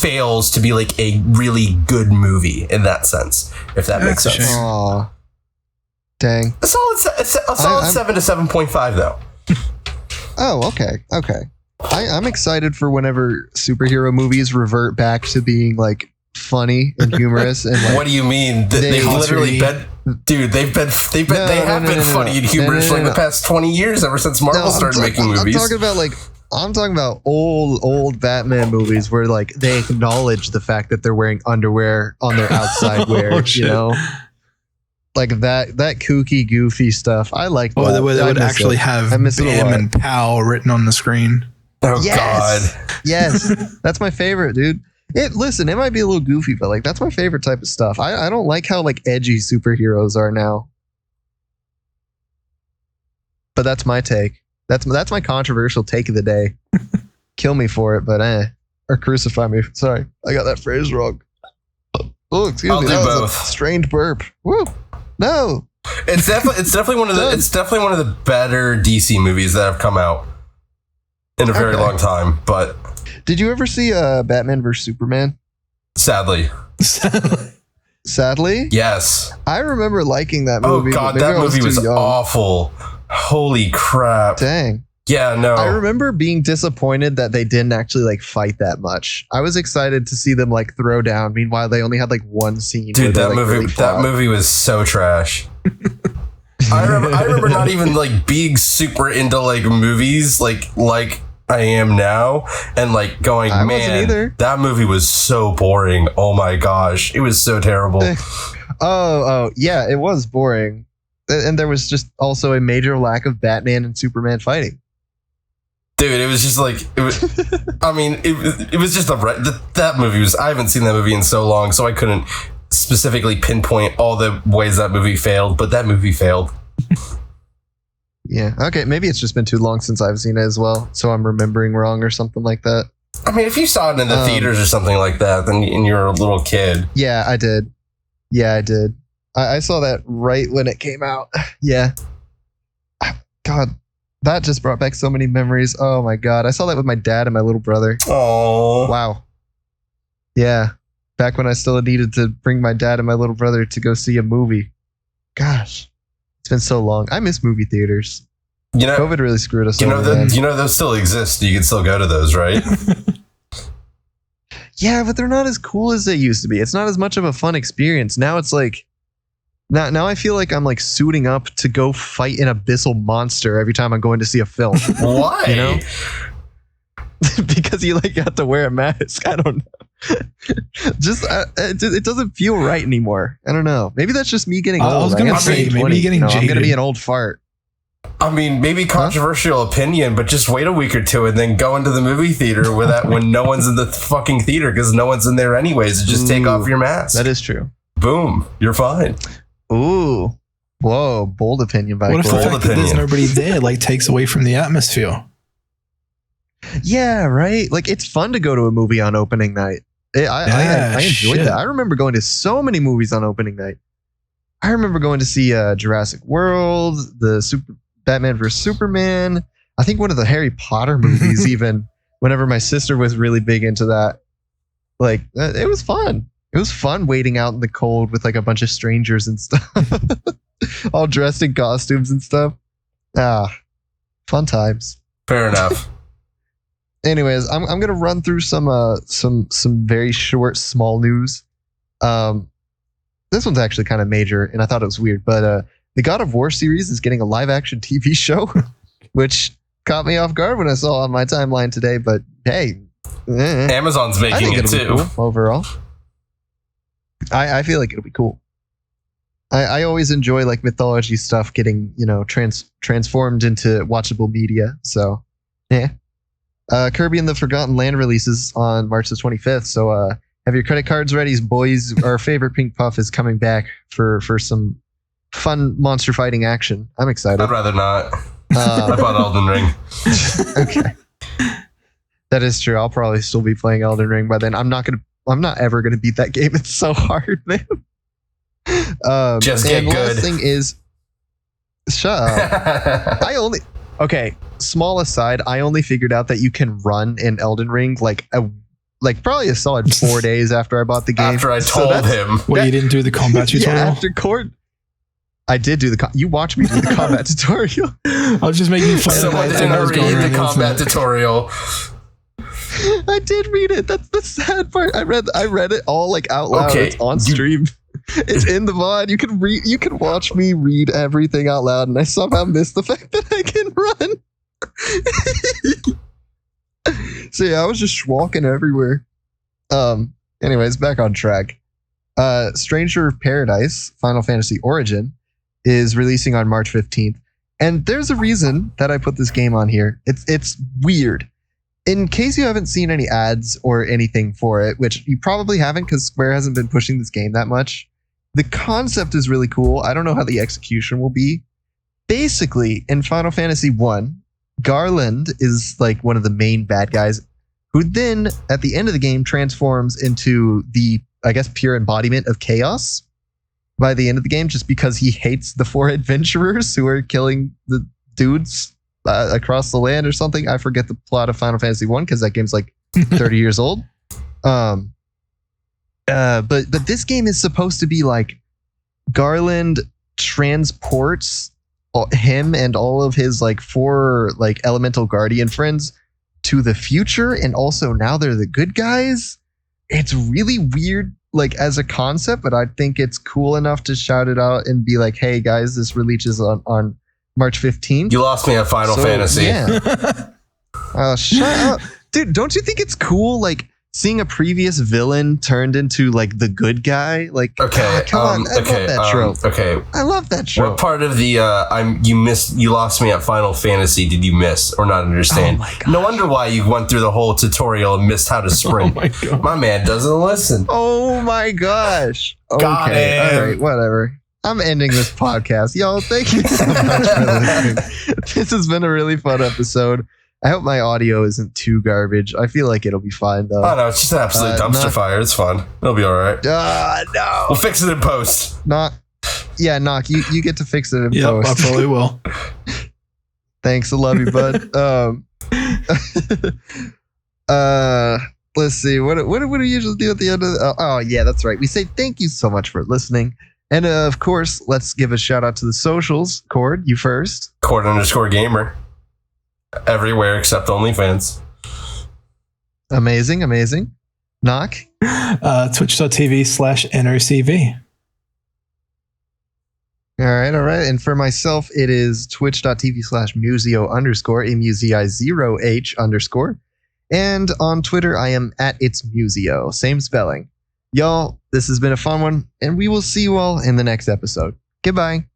fails to be like a really good movie in that sense, if that makes sense. Aw. Dang. A solid 7 to 7.5 though. Oh, okay. I'm excited for whenever superhero movies revert back to being like funny and humorous. And like, what do you mean? They've literally been, dude. They have been funny and humorous for like the past 20 years, ever since Marvel started making movies. I'm talking about old Batman movies where like they acknowledge the fact that they're wearing underwear on their outside wear, you know, like that kooky, goofy stuff. I like that. Or they would actually have Bam and Pow written on the screen. Oh, yes. God. Yes. That's my favorite, dude. It might be a little goofy, but like that's my favorite type of stuff. I don't like how like edgy superheroes are now. But that's my take. That's my controversial take of the day. Kill me for it, but or crucify me. Sorry, I got that phrase wrong. Oh, excuse me. That was a strained burp. Woo! No. It's definitely one of the better DC movies that have come out in a very long time. But did you ever see Batman vs Superman? Sadly. Sadly? Yes. I remember liking that movie. Oh god, that movie was awful. Holy crap. Dang. Yeah, no. I remember being disappointed that they didn't actually like fight that much. I was excited to see them like throw down. Meanwhile, they only had like one scene. Dude, that movie was so trash. I remember not even like being super into like movies like I am now, and like going, man, that movie was so boring. Oh my gosh, it was so terrible. Oh yeah, it was boring, and there was just also a major lack of Batman and Superman fighting. Dude, it was just like it was. I mean, it was just that movie was. I haven't seen that movie in so long, so I couldn't specifically pinpoint all the ways that movie failed. But that movie failed. Yeah. Okay. Maybe it's just been too long since I've seen it as well, so I'm remembering wrong or something like that. I mean, if you saw it in the theaters or something like that, then you're a little kid. Yeah, I did. I saw that right when it came out. Yeah. God. That just brought back so many memories. Oh my god. I saw that with my dad and my little brother. Oh. Wow. Yeah. Back when I still needed to bring my dad and my little brother to go see a movie. Gosh. It's been so long. I miss movie theaters. You know, COVID really screwed us over. Those still exist. You can still go to those, right? Yeah, but they're not as cool as they used to be. It's not as much of a fun experience. Now it's like Now I feel like I'm like suiting up to go fight an abyssal monster every time I'm going to see a film. Why? You know? Because you like have to wear a mask. I don't know. It doesn't feel right anymore. I don't know. Maybe that's just me getting old. I was going to say, maybe getting jaded. I'm going to be an old fart. I mean, maybe controversial opinion, but just wait a week or two and then go into the movie theater when no one's in the fucking theater because no one's in there anyways. Just take off your mask. That is true. Boom. You're fine. Ooh. Whoa. Bold opinion by What if the fact that there's nobody there like takes away from the atmosphere? Yeah, right. Like it's fun to go to a movie on opening night. I enjoyed that. I remember going to so many movies on opening night. I remember going to see Jurassic World, the Batman vs Superman. I think one of the Harry Potter movies. Even whenever my sister was really big into that, like it was fun. It was fun waiting out in the cold with like a bunch of strangers and stuff, all dressed in costumes and stuff. Fun times. Fair enough. Anyways, I'm gonna run through some very short, small news. This one's actually kind of major, and I thought it was weird. But the God of War series is getting a live-action TV show, which caught me off guard when I saw on my timeline today. But hey, Amazon's making it too. Cool overall, I feel like it'll be cool. I always enjoy like mythology stuff getting transformed into watchable media. So yeah. Kirby and the Forgotten Land releases on March the 25th. So have your credit cards ready, boys. Our favorite Pink Puff is coming back for some fun monster fighting action. I'm excited. I'd rather not. I bought Elden Ring. Okay. That is true. I'll probably still be playing Elden Ring by then. I'm not ever gonna beat that game. It's so hard, man. Just get good. Last thing is, shut up. Okay, small aside, I only figured out that you can run in Elden Ring like probably a solid 4 days after I bought the game. After I told him. You didn't do the combat tutorial? Yeah, after court. I did do you watched me do the combat tutorial. I was just making fun. Someone didn't read the combat tutorial. I did read it. That's the sad part. I read it all like out loud. Okay, it's on stream. It's in the VOD. You can watch me read everything out loud, and I somehow missed the fact that I can run. So yeah, I was just walking everywhere. Anyways, back on track. Stranger of Paradise, Final Fantasy Origin, is releasing on March 15th. And there's a reason that I put this game on here. It's weird. In case you haven't seen any ads or anything for it, which you probably haven't because Square hasn't been pushing this game that much, the concept is really cool. I don't know how the execution will be. Basically, in Final Fantasy 1, Garland is like one of the main bad guys who then, at the end of the game, transforms into the, I guess, pure embodiment of chaos by the end of the game, just because he hates the 4 adventurers who are killing the dudes across the land or something. I forget the plot of Final Fantasy 1 because that game's like 30 years old. But this game is supposed to be like Garland transports him and all of his like 4 like elemental guardian friends to the future, and also now they're the good guys. It's really weird like as a concept, but I think it's cool enough to shout it out and be like, hey guys, this releases on March 15th. You lost me at Final Fantasy. Yeah. Shut up. Dude, don't you think it's cool like seeing a previous villain turned into like the good guy? Like, okay, come on, I love that trope. Okay, I love that trope. What part of the you lost me at Final Fantasy did you miss or not understand? Oh my gosh. No wonder why you went through the whole tutorial and missed how to sprint. Oh my God. My man doesn't listen. Oh my gosh. Got Okay, him. all right, whatever. I'm ending this podcast. Y'all, thank you so much for listening. This has been a really fun episode. I hope my audio isn't too garbage. I feel like it'll be fine though. Oh no, it's just an absolute dumpster fire. It's fun. It'll be all right. No. We'll fix it in post. Noc, you get to fix it in Yep, post. I probably will. Thanks, I love you, bud. Let's see. What do we usually do at the end of oh yeah, that's right. We say thank you so much for listening. And of course, let's give a shout out to the socials. Cord, you first. Cord_gamer. Everywhere except OnlyFans. Amazing. Noc. Twitch.tv/NOCV. All right. And for myself, it is twitch.tv/Musio_MUZI0H_. And on Twitter, I am at itsmusio. Same spelling. Y'all, this has been a fun one, and we will see you all in the next episode. Goodbye.